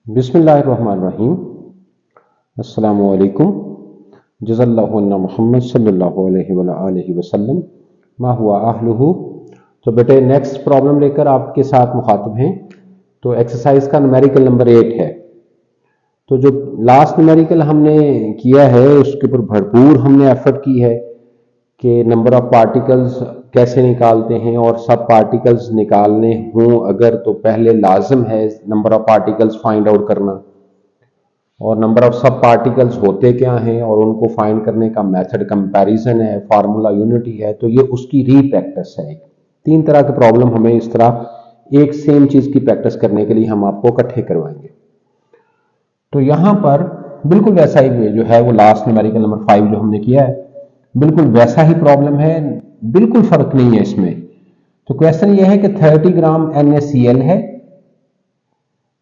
बिस्मिल्लाहिर्रहमानिर्रहीम। अस्सलामु अलैकुम। जज़ल्लाहु अन्ना मुहम्मद सल्लल्लाहु अलैहि वसल्लम मा हुआ अहलुहु। तो बेटे नेक्स्ट प्रॉब्लम लेकर आपके साथ मुखातिब हैं। तो एक्सरसाइज का न्यूमेरिकल नंबर 8 है। तो जो लास्ट न्यूमेरिकल हमने किया है उसके ऊपर भरपूर हमने एफर्ट की है कि नंबर ऑफ पार्टिकल्स कैसे निकालते हैं, और सब पार्टिकल्स निकालने हों अगर तो पहले लाजम है number of particles find out करना, और नंबर ऑफ सब पार्टिकल्स होते क्या हैं और उनको फाइंड करने का मेथड कंपैरिजन है, फार्मूला यूनिटी है। तो ये उसकी रीप्रैक्टिस है। तीन तरह के प्रॉब्लम हमें इस तरह एक सेम चीज की प्रैक्टिस करने के लिए हम आपको इकट्ठे करवाएंगे। तो यहां पर बिल्कुल वैसा ही जो है वो लास्ट न्यूमेरिकल नंबर 5 जो हमने किया है बिल्कुल वैसा ही प्रॉब्लम है, बिल्कुल फर्क नहीं है इसमें। तो क्वेश्चन ये है कि 30 ग्राम NaCl है।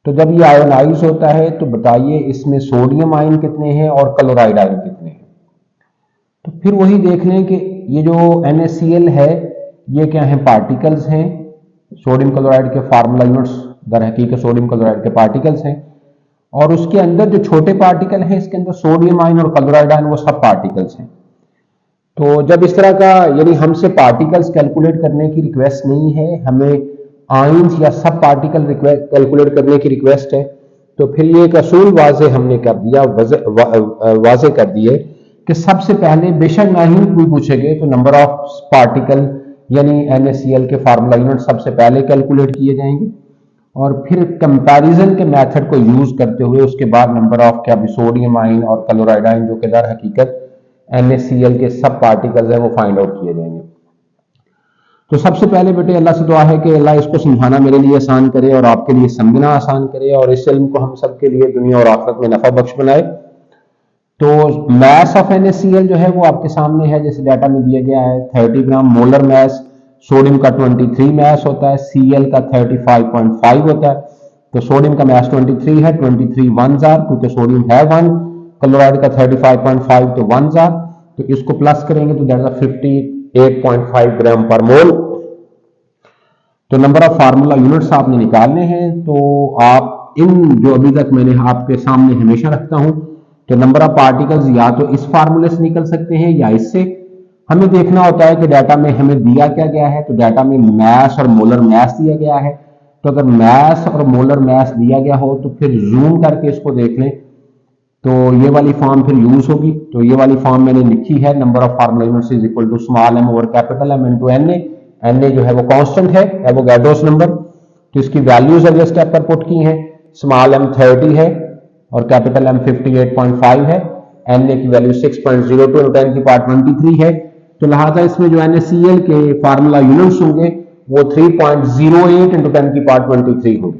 तो जब ये आयोनाइज होता है तो बताइए इसमें सोडियम आयन कितने हैं और क्लोराइड आयन कितने हैं। तो फिर वही देख लें कि ये जो NaCl है ये क्या है, पार्टिकल्स हैं। सोडियम क्लोराइड के फार्मूला यूनिट्स दर हकीकत सोडियम क्लोराइड के पार्टिकल्स हैं, और उसके अंदर जो छोटे पार्टिकल हैं इसके अंदर सोडियम आयन और क्लोराइड आयन वो सब पार्टिकल्स हैं। तो जब इस तरह का यानी हमसे पार्टिकल्स कैलकुलेट करने की रिक्वेस्ट नहीं है, हमें आयंस या सब पार्टिकल कैलकुलेट करने की रिक्वेस्ट है, तो फिर ये एक असूल वाजे हमने कर दिया, वाजे कर दिए कि सबसे पहले बेशक ना ही कोई पूछेंगे तो नंबर ऑफ पार्टिकल यानी NaCl के फार्मूला यूनिट सबसे पहले कैलकुलेट किए जाएंगे, और फिर कंपैरिजन के मेथड को यूज करते हुए उसके बाद नंबर ऑफ क्या भी सोडियम आयन और क्लोराइड आयन जो कि दर हकीकत NaCl के सब पार्टिकल्स है वो फाइंड आउट किए जाएंगे। तो सबसे पहले बेटे अल्लाह से दुआ है कि अल्लाह इसको समझाना मेरे लिए आसान करे और आपके लिए समझना आसान करे, और इस इल्म को हम सबके लिए दुनिया और आखिरत में नफा बख्श बनाए। तो मास ऑफ NaCl जो है वो आपके सामने है, जैसे डाटा में दिया गया है 30 ग्राम मोलर मास। सोडियम का 23 मास होता है, Cl का 35.5 होता है। तो सोडियम का मास 23 है, 23 1 जार क्योंकि सोडियम है 1, क्लोराइड का 35.5 तो 1 जार, तो इसको प्लस करेंगे तो दैट इज 58.5 ग्राम पर मोल। तो नंबर ऑफ फार्मूला यूनिट्स आपने निकालने हैं। तो आप इन जो अभी तक मैंने आपके सामने हमेशा रखता हूं, तो नंबर ऑफ पार्टिकल्स या तो इस फार्मूले से निकल सकते हैं या इससे। हमें देखना होता है कि डाटा में हमें दिया क्या गया है। तो डाटा में मास और मोलर मास दिया गया है। तो अगर मास और मोलर मास दिया गया हो तो फिर जूम करके इसको देख लें, तो ये वाली फॉर्म फिर यूज होगी। तो ये वाली फॉर्म मैंने लिखी है, number of formula units is equal to small m over capital M into Na। Na जो है वो कांस्टेंट है, एवोगाड्रोस नंबर। तो इसकी वैल्यूज अगले स्टेप पर पुट की हैं। स्मॉल m 30 है और कैपिटल M 58.5 है। Na की वैल्यू 6.02 इंटू 10 की पावर 23 है। तो लिहाजा इसमें जो NaCl के फार्मूला यूनिट्स होंगे वो 3.08 इंटू 10 की पावर 23 होंगे।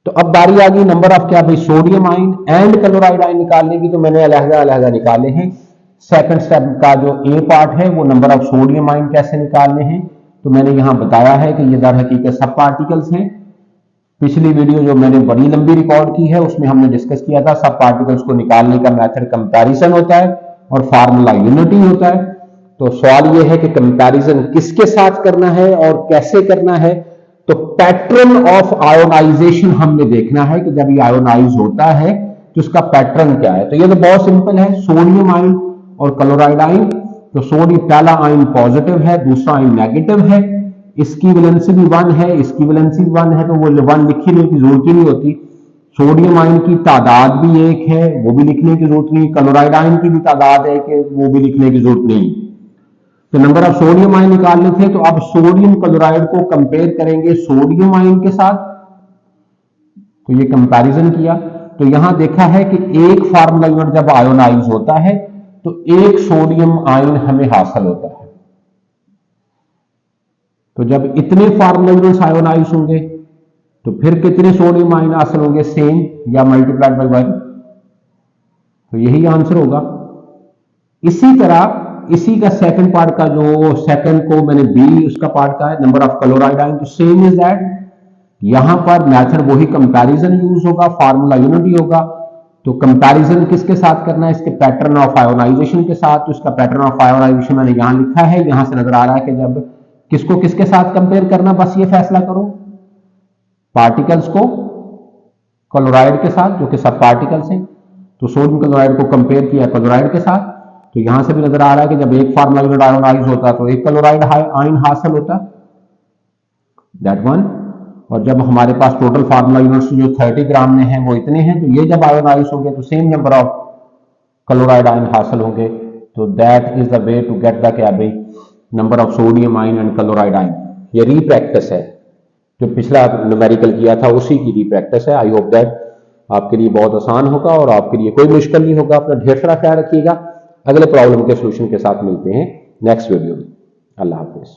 तो अब बारी आ गई नंबर ऑफ क्या भाई sodium ion and chloride ion निकालने की। तो मैंने अलहदा अलहदा निकाले हैं। सेकंड स्टेप का जो ए पार्ट है वो नंबर ऑफ सोडियम आयन कैसे निकालने हैं, तो मैंने यहां बताया है कि ये दर हकीकत सब पार्टिकल्स हैं। पिछली वीडियो जो मैंने बड़ी लंबी रिकॉर्ड की है उसमें हमने डिस्कस किया था सब पार्टिकल्स को निकालने का मेथड कंपैरिजन होता है और फार्मूला यूनिटी होता है। तो सवाल ये है कि कंपैरिजन किसके साथ करना है और कैसे करना है। तो पैटर्न ऑफ आयोनाइजेशन हमने देखना है कि जब ये आयोनाइज होता है तो इसका पैटर्न क्या है। तो ये तो बहुत सिंपल है, सोडियम आयन और क्लोराइड आयन। तो सोडियम पहला आयन पॉजिटिव है, दूसरा आयन नेगेटिव है, इसकी वैलेंसी भी 1 है, इसकी वैलेंसी भी 1 है, तो वो 1 लिखने की जरूरत ही नहीं होती। सोडियम आयन की तादाद भी 1 है, वो भी लिखने की जरूरत नहीं। क्लोराइड आयन की भी तादाद 1 है, वो भी लिखने की जरूरत नहीं। तो नंबर ऑफ सोडियम आयन निकालने थे, तो अब सोडियम क्लोराइड को कंपेयर करेंगे सोडियम आयन के साथ। तो ये कंपैरिजन किया, तो यहां देखा है कि एक फार्मूला यूनिट जब आयोनाइज होता है तो एक सोडियम आयन हमें हासिल होता है। तो जब इतने फार्मूला यूनिट्स आयोनाइज होंगे तो फिर कितने सोडियम आयन हासिल होंगे, सेम या मल्टीप्लाइड बाय 1। तो यही आंसर होगा। इसी तरह इसी का सेकंड पार्ट का जो सेकंड को मैंने बी उसका पार्ट का है नंबर ऑफ क्लोराइड आयन, तो सेम इज दैट। यहां पर मेथड वही कंपैरिजन यूज होगा, फार्मूला यूनिटी होगा। तो कंपैरिजन किसके साथ करना है, इसके पैटर्न ऑफ आयोनाइजेशन के साथ। तो इसका पैटर्न ऑफ आयोनाइजेशन मैंने यहां लिखा है, यहां से नजर आ रहा है कि जब किसको किसके साथ कंपेयर करना, बस ये फैसला करो, पार्टिकल्स को क्लोराइड के साथ जो कि सब पार्टिकल्स हैं। तो सोडियम क्लोराइड को कंपेयर किया क्लोराइड के साथ, तो यहां से भी नजर आ रहा है कि जब एक फार्मूला यूनिट आयोनाइज होता तो एक क्लोराइड आयन हासिल होता, दैट वन। और जब हमारे पास टोटल फार्मूला यूनिट्स जो 30 ग्राम में है वो इतने हैं, तो ये जब आयोनाइज होंगे तो same number of chloride ion हासिल होंगे। तो that is the way to get the क्या भाई number of sodium ion and chloride ion. ये रीप्रैक्टिस है, जो पिछला न्यूमेरिकल किया था उसी की रीप्रैक्टिस है। आई होप दैट आपके लिए बहुत आसान होगा और आपके लिए कोई मुश्किल नहीं होगा। अपना ढेर सारा ख्याल रखिएगा। अगले प्रॉब्लम के सोल्यूशन के साथ मिलते हैं नेक्स्ट वीडियो में। अल्लाह हाफिज।